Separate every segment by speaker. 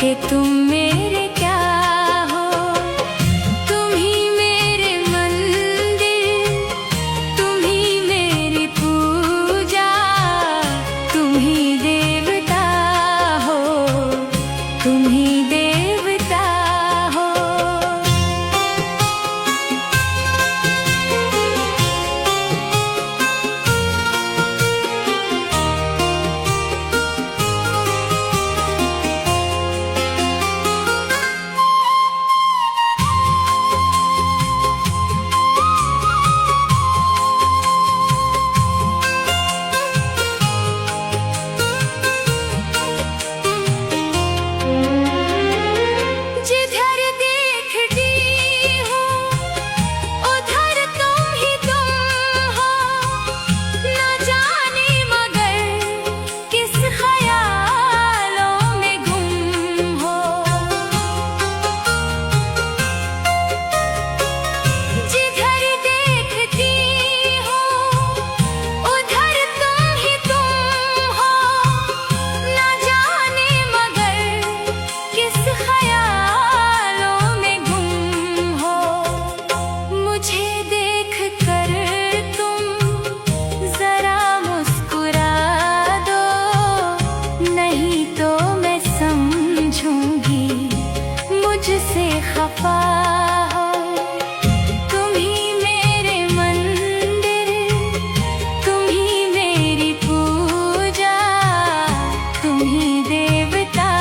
Speaker 1: कि तुम मेरे क्या हो। तुम ही मेरे मंदिर, तुम ही मेरी पूजा, तुम ही देवता हो, तुम ही देवता हो। जिधर देखती हूँ उधर तुम ही तुम हो, न जाने मगर किस ख्यालों में गुम हो। जिधर देखती हूँ उधर तुम ही तुम हो, न जाने मगर किस ख्यालों में गुम हो। मुझे देख कर तुम जरा मुस्कुरा दो, नहीं तो मैं समझूंगी मुझसे खफा हो। तुम ही मेरे मंदिर, तुम ही मेरी पूजा, तुम ही देवता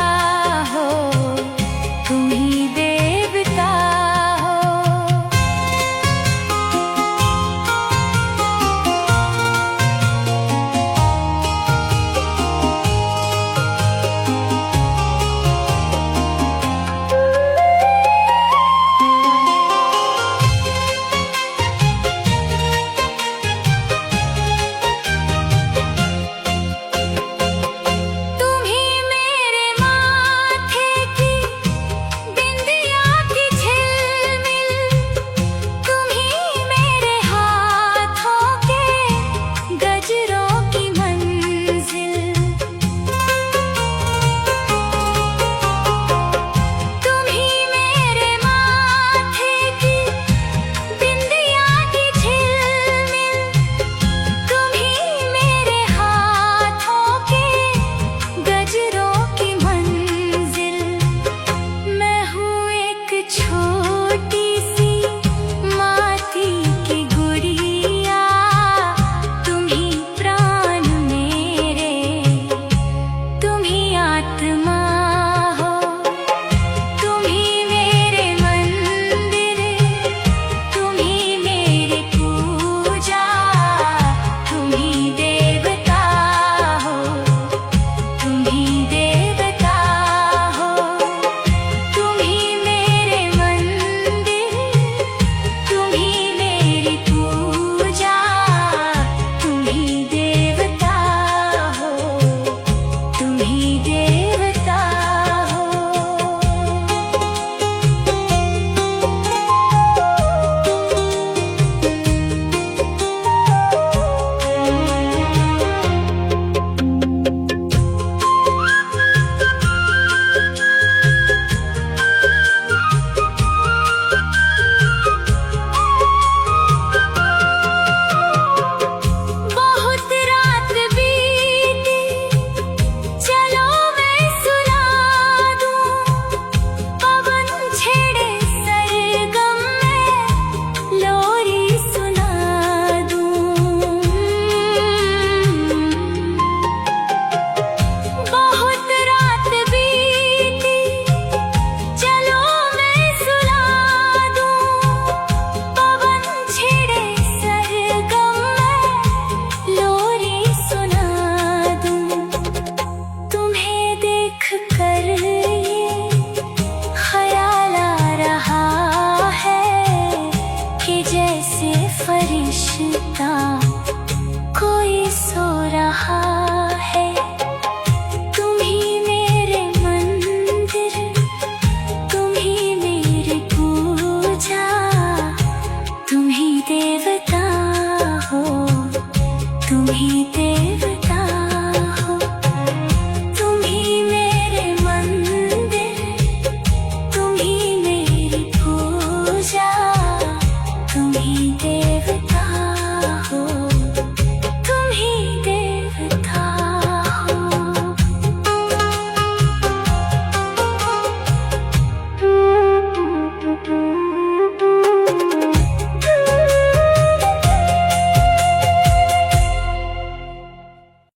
Speaker 1: हो, तुम ही देवता हो। तुम ही मेरे माथे की बिंदिया की झिलमिल, तुम ही मेरे हाथों के गजरों की मंजिल। तुम ही मेरे माथे की बिंदिया की झिलमिल, तुम ही मेरे हाथों के गजरों की मंजिल। मैं हूँ एक छोटी सी माटी की गुड़िया, तुम ही प्राण मेरे, तुम ही आत्मा